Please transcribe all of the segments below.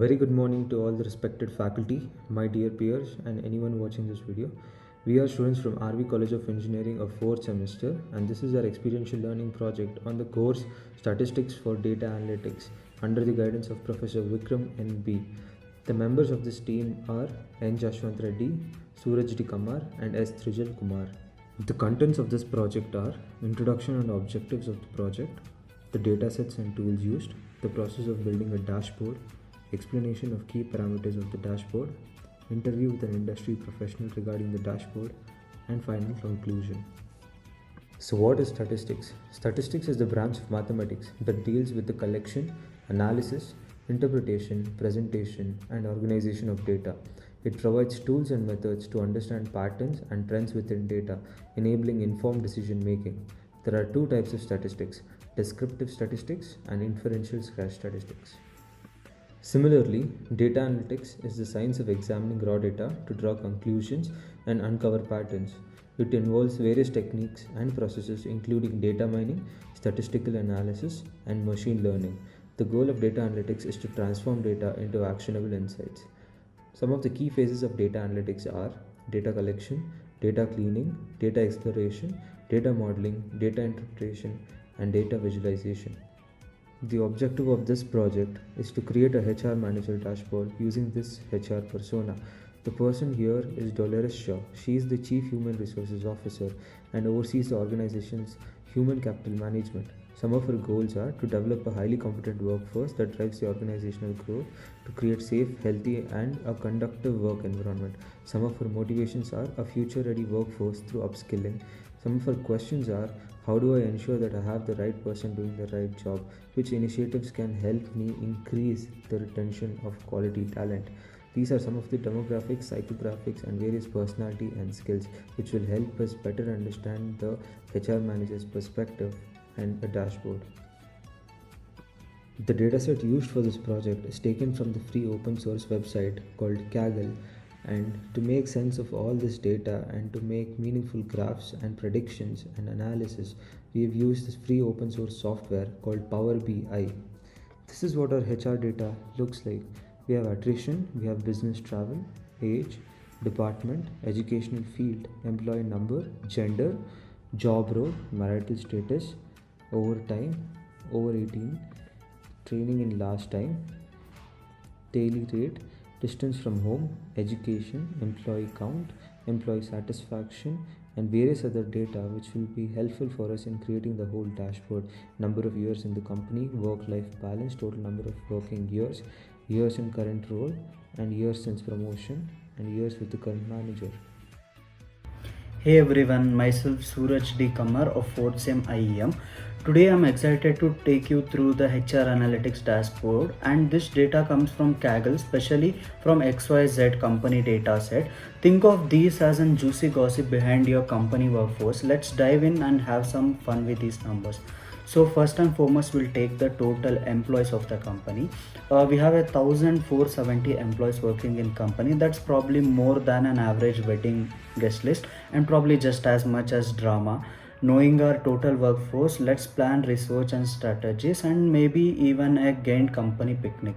Very good morning to all the respected faculty, my dear peers, and anyone watching this video. We are students from RV College of Engineering of 4th semester, and this is our experiential learning project on the course Statistics for Data Analytics under the guidance of Professor Vikram N.B. The members of this team are N. Jashwant Reddy, Suraj D. Kamar, and S. Trijal Kumar. The contents of this project are introduction and objectives of the project, the datasets and tools used, the process of building a dashboard, explanation of key parameters of the dashboard, interview with an industry professional regarding the dashboard, and final conclusion. So what is statistics? Statistics is the branch of mathematics that deals with the collection, analysis, interpretation, presentation, and organization of data. It provides tools and methods to understand patterns and trends within data, enabling informed decision making. There are two types of statistics: descriptive statistics and inferential statistics. Similarly, data analytics is the science of examining raw data to draw conclusions and uncover patterns. It involves various techniques and processes including data mining, statistical analysis, and machine learning. The goal of data analytics is to transform data into actionable insights. Some of the key phases of data analytics are data collection, data cleaning, data exploration, data modeling, data interpretation, and data visualization. The objective of this project is to create a HR manager dashboard using this HR persona. The person here is Dolores Shaw. She is the Chief Human Resources Officer and oversees the organization's human capital management. Some of her goals are to develop a highly competent workforce that drives the organizational growth, to create safe, healthy, and a conductive work environment. Some of her motivations are a future-ready workforce through upskilling. Some of her questions are: how do I ensure that I have the right person doing the right job? Which initiatives can help me increase the retention of quality talent? These are some of the demographics, psychographics, and various personality and skills which will help us better understand the HR manager's perspective and a dashboard. The dataset used for this project is taken from the free open source website called Kaggle, and to make sense of all this data and to make meaningful graphs and predictions and analysis, we have used this free open source software called Power BI. This is what our HR data looks like. We have attrition, we have business travel, age, department, educational field, employee number, gender, job role, marital status, overtime, over 18, training in last time, daily rate, distance from home, education, employee count, employee satisfaction, and various other data which will be helpful for us in creating the whole dashboard. Number of years in the company, work-life balance, total number of working years, years in current role, and years since promotion, and years with the current manager. Hey everyone, myself Suraj D. Kamar of 4th Sem IEM. Today I'm excited to take you through the HR Analytics dashboard, and this data comes from Kaggle, especially from XYZ company data set. Think of these as a juicy gossip behind your company workforce. Let's dive in and have some fun with these numbers. So first and foremost, we'll take the total employees of the company. We have 1,470 employees working in company. That's probably more than an average wedding guest list and probably just as much as drama. Knowing our total workforce, let's plan research and strategies and maybe even a gained company picnic.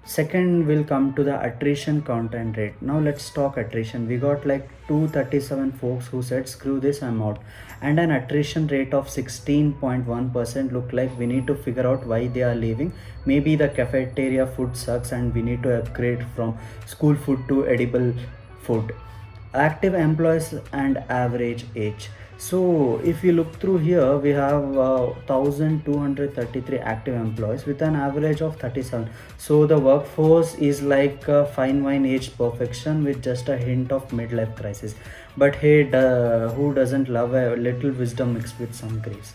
Second, we'll come to the attrition content rate. Now let's talk attrition. We got like 237 folks who said screw this, I'm out, and an attrition rate of 16.1%. Look like we need to figure out why they are leaving. Maybe the cafeteria food sucks and we need to upgrade from school food to edible food. Active employees and average age. So if you look through here, we have 1,233 active employees with an average of 37. So the workforce is like fine wine aged perfection with just a hint of midlife crisis. But hey, who doesn't love a little wisdom mixed with some grace?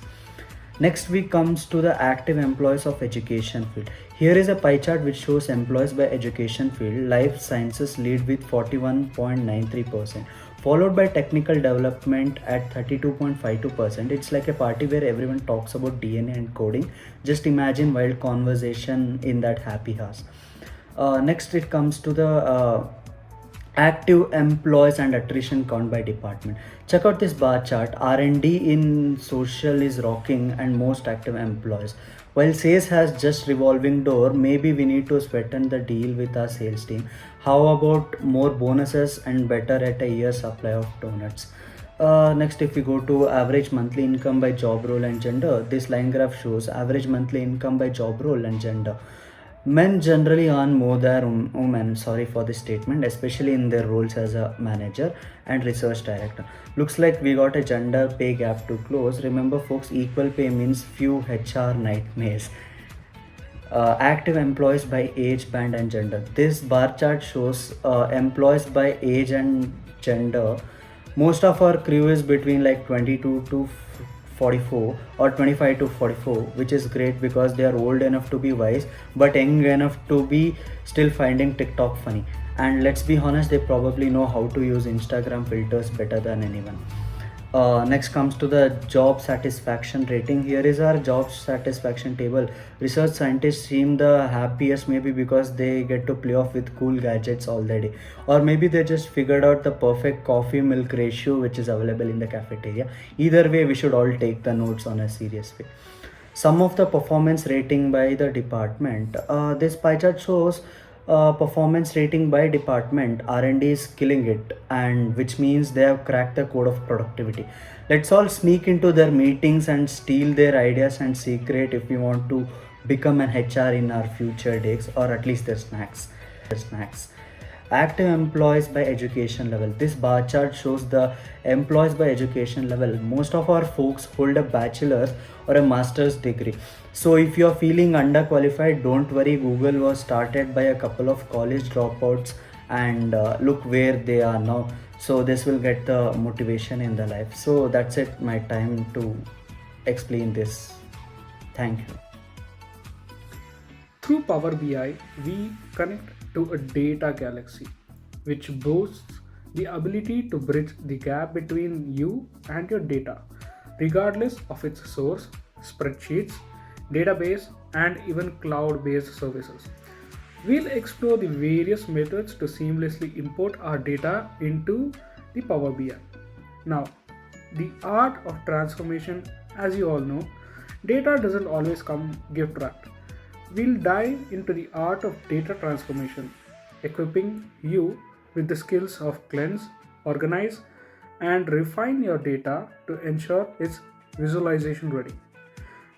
Next week comes to the active employees of education field. Here is a pie chart which shows employees by education field. Life sciences lead with 41.93%, followed by technical development at 32.52%. It's like a party where everyone talks about DNA and coding. Just imagine wild conversation in that happy house. Next it comes to the Active employees and attrition count by department. Check out this bar chart. R&D in social is rocking and most active employees. While sales has just revolving door, maybe we need to sweeten the deal with our sales team. How about more bonuses and better at a year supply of donuts? Next, if we go to average monthly income by job role and gender, this line graph shows average monthly income by job role and gender. Men generally earn more than women, sorry for this statement, especially in their roles as a manager and research director. Looks like we got a gender pay gap to close. Remember, folks, equal pay means few HR nightmares. Active employees by age band and gender. This bar chart shows employees by age and gender. Most of our crew is between like 22 to 44 or 25 to 44, which is great because they are old enough to be wise but young enough to be still finding TikTok funny. And let's be honest, they probably know how to use Instagram filters better than anyone. Next comes to the job satisfaction rating. Here is our job satisfaction table. Research scientists seem the happiest, maybe because they get to play off with cool gadgets all the day, or maybe they just figured out the perfect coffee milk ratio which is available in the cafeteria. Either way, we should all take the notes on a serious way. Some of the performance rating by the department. This pie chart shows performance rating by department. R&D is killing it, and which means they have cracked the code of productivity. Let's all sneak into their meetings and steal their ideas and secret if we want to become an HR in our future days, or at least their snacks. Active employees by education level. This bar chart shows the employees by education level. Most of our folks hold a bachelor's or a master's degree. So if you're feeling underqualified, don't worry. Google was started by a couple of college dropouts, and look where they are now. So this will get the motivation in the life. So that's it, my time to explain this. Thank you. Through Power BI, we connect to a data galaxy, which boasts the ability to bridge the gap between you and your data, regardless of its source, spreadsheets, database, and even cloud based services. We'll explore the various methods to seamlessly import our data into the Power BI. Now, the art of transformation, as you all know, data doesn't always come gift wrapped. We'll dive into the art of data transformation, equipping you with the skills of cleanse, organize, and refine your data to ensure it's visualization ready.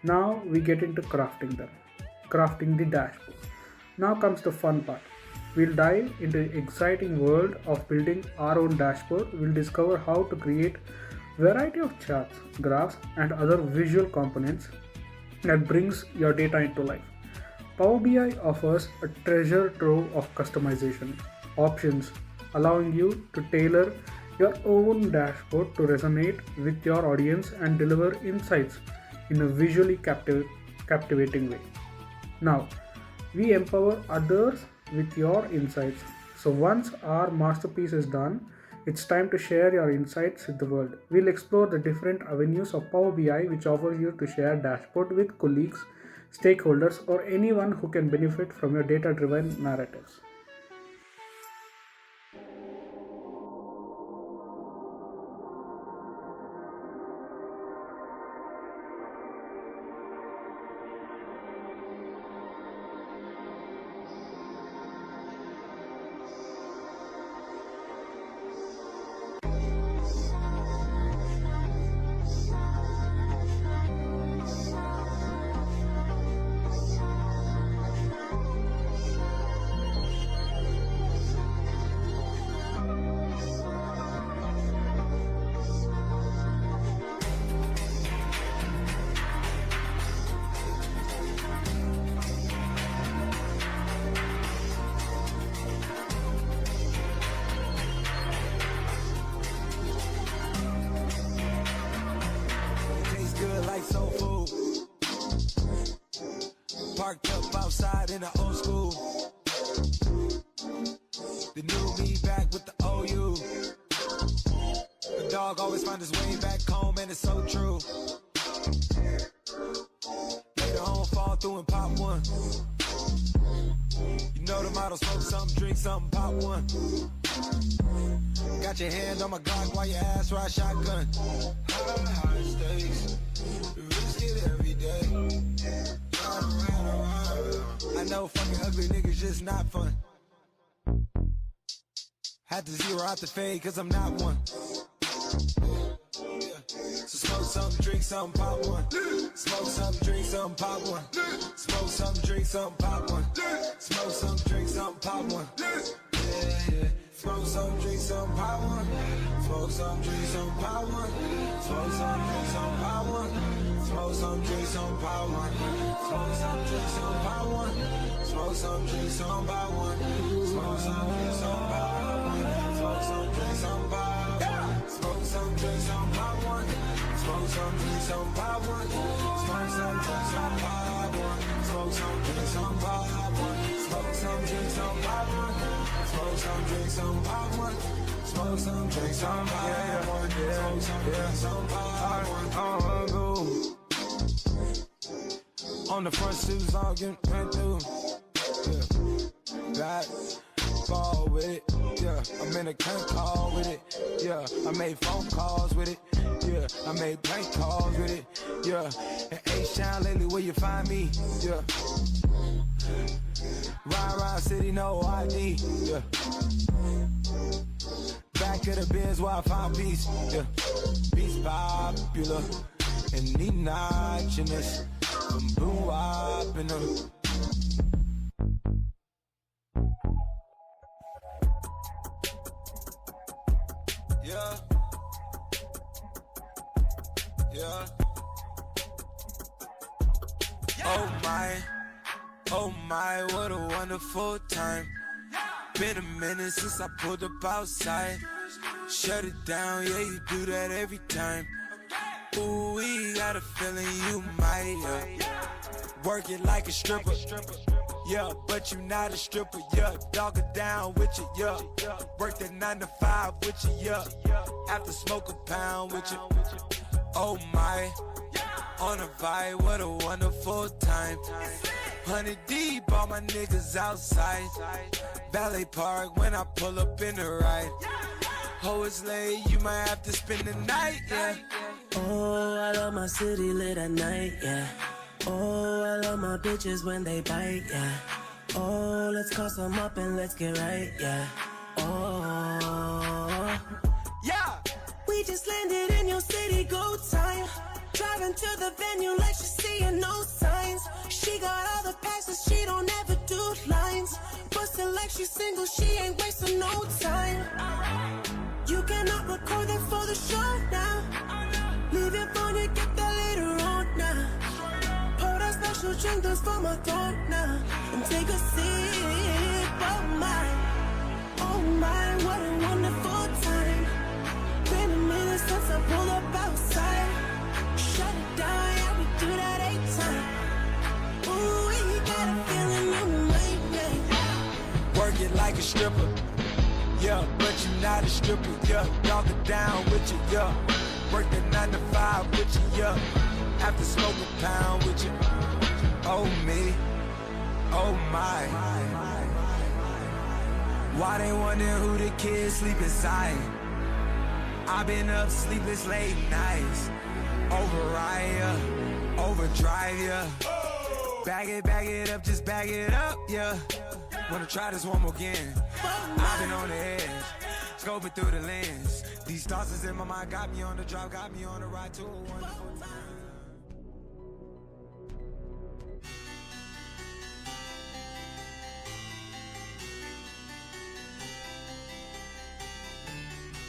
Now we get into crafting the dashboard. Now comes the fun part. We'll dive into the exciting world of building our own dashboard. We'll discover how to create variety of charts, graphs, and other visual components that brings your data into life. Power BI offers a treasure trove of customization options, allowing you to tailor your own dashboard to resonate with your audience and deliver insights in a visually captivating way. Now, we empower others with your insights. So, once our masterpiece is done, it's time to share your insights with the world. We'll explore the different avenues of Power BI, which offers you to share dashboard with colleagues, stakeholders, or anyone who can benefit from your data driven narratives. Tastes good like soul food. Parked up outside in the old school. The new me back with the OU. The dog always find his way back home, and it's so true. Later on, fall through and pop one. You know the motto, smoke something, drink something, pop one. Got your hand on my Glock while your ass ride shotgun. High stakes, risk it every day. I know fucking ugly niggas just not fun. Had to zero out the fade cause I'm not one. So smoke something, drink something, pop one. Smoke something, drink something, pop one. Smoke something, drink something, pop one. Smoke something, drink something, pop one. Yeah. Smoke some, drink some, pop one. Smoke some, drink some, pop one. Smoke some, drink some, pop one. Smoke some, drink some, pop one. Smoke some, drink some, pop one. Smoke some, drink some, pop one. Smoke some, drink some, pop one. Smoke some, drink some, pop one. Smoke some, drink some, pop one. Smoke some, drink some, pop one. Smoke some, drink some, pop one. Smoke some, drink some, pop one. Smoke some, drink some, pop one. Smoke some, drink some, pop one. Smoke some, drink some, pop one. Smoke some, drink some, pop one. On the front steps, all getting went through. Yeah, back, fall with it. Yeah, I'm in a cunt call with it. Yeah, I made phone calls with it. Yeah, I made prank calls with it. Yeah, in H-Town lately, where you find me? Yeah. Ride around city, no ID. Yeah. Back of the Benz where I find peace. Yeah. Peace popular. And need notchiness. Boom boom wop in them. Yeah. Yeah. Oh my, what a wonderful time. Been a minute since I pulled up outside. Shut it down, yeah, you do that every time. Ooh, we got a feeling you might, yeah. Work it like a stripper, yeah, but you not a stripper, yeah. Dog it down with you, yeah. Work that 9 to 5 with you, yeah. After smoke a pound with you. Oh my, on a vibe, what a wonderful time. 100 deep, all my niggas outside. Valet Park when I pull up in the ride. Oh, it's late, you might have to spend the night, yeah. Oh, I love my city lit at night, yeah. Oh, I love my bitches when they bite, yeah. Oh, let's call some up and let's get right, yeah. Oh, Yeah! we just landed in your city, go time. Driving to the venue like she's seeing no signs. She got all the passes, she don't ever do lines. Bustin' like she's single, she ain't wasting no time. You cannot record that for the show now. Leave your phone, you get that later on now. Pour that special drink that's for my throat now. And take a sip, oh my, what a wonderful time. Been a minute since I pulled up outside. Shut it down, yeah, we do that 8 times. Ooh, we got a feeling you might make. Work it like a stripper, yeah, but you not a stripper, yeah. Dog it down with you, yeah. Work that 9 to 5 with you, yeah. After smoke a pound with you. Oh me, oh my. Why they wonder who the kids sleep inside? I've been up sleepless late nights. Override ya, overdrive ya. Bag it up, just bag it up, yeah. Wanna try this one more again. I've been on the edge, scoping through the lens. These thoughts is in my mind, got me on the drive, got me on the ride to a wonderful time.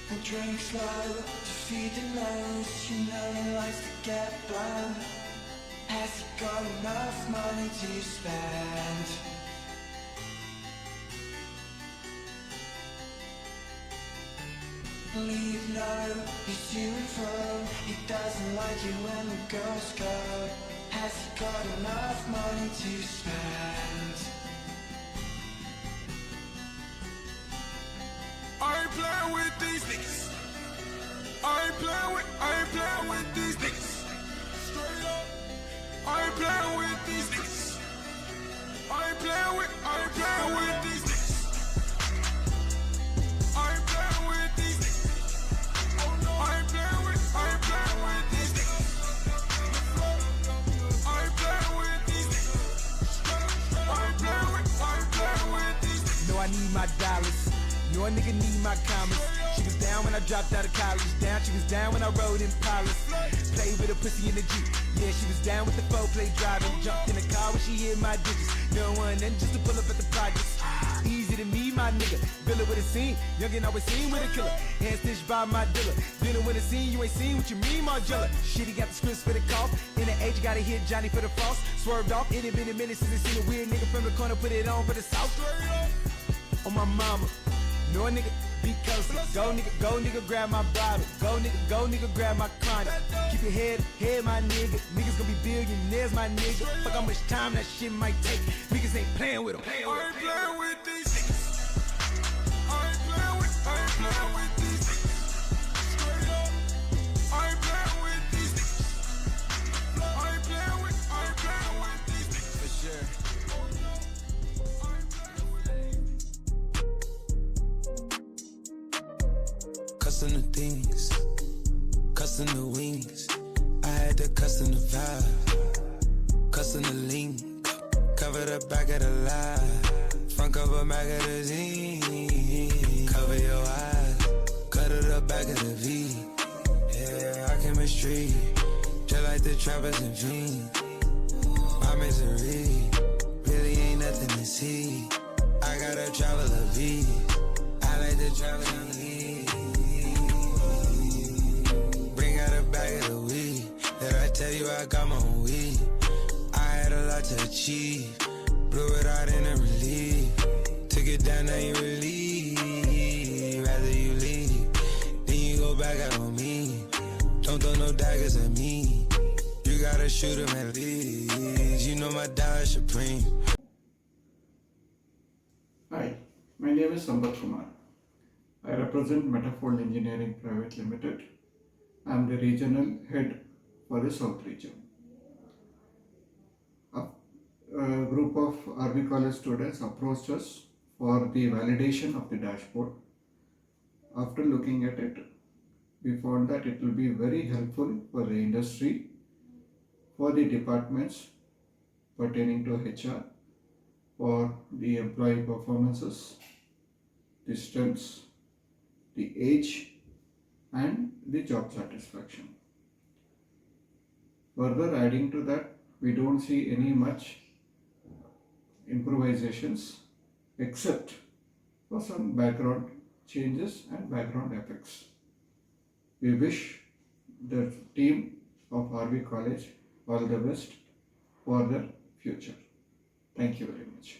I drink slow to feed the nose. You know he likes to get blown. Has he got enough money to spend? Leave no, he's to and fro. He doesn't like you when the girls go. Has he got enough money to spend? I ain't playing with these niggas. I ain't playing with these niggas. Straight up. I ain't playing with these niggas. I ain't playing my dollars. No nigga need my comments. She was down when I dropped out of college. Down, she was down when I rode in Palace. Played with a pussy in the Jeep. Yeah, she was down with the four-play driving. Jumped in the car when she hit my digits. No one then just to pull up at the projects. Easy to me, my nigga. Villa with a scene. Youngin' always seen with a killer. Hand stitched by my dealer. Dinner with a scene, you ain't seen what you mean, Margella. Shit, he got the scripts for the cough. In the age, gotta hit Johnny for the false. Swerved off. It ain't been a minute since I seen a weird nigga from the corner. Put it on for the south. On my mama. No nigga, be coasting. Go nigga, grab my bottle. Go nigga, grab my chronic. Keep your head, my nigga. Niggas gonna be billionaires, my nigga. Fuck how much time that shit might take. Niggas ain't playing with them. I ain't playing with these niggas. I ain't playing with these niggas. Straight up. I ain't playing with these niggas. I ain't playing with these niggas. For sure. Custom the things, custom the wings. I had to custom the vibe, custom the link. Cover the back of the lie, front cover magazine. Cover your eyes, cut to the back of the V. Yeah, our chemistry, just like the trappers and fiends. My misery, really ain't nothing to see. I gotta travel a V, I like to travel a V. Bag of the weed, did I tell you I got my own weed? I had a lot to achieve, blew it out in a relief. Took it down, now you relieve. Rather you leave, then you go back out on me. Don't throw no daggers at me. You gotta shoot 'em at least. You know my dollar supreme. Hi, my name is Sambat Kumar. I represent Metafold Engineering Private Limited. I am the regional head for the South region. A group of RV College students approached us for the validation of the dashboard. After looking at it, we found that it will be very helpful for the industry, for the departments pertaining to HR, for the employee performances, the strengths, the age, and the job satisfaction. Further adding to that, we don't see any much improvisations except for some background changes and background effects. We wish the team of RV College all the best for their future. Thank you very much.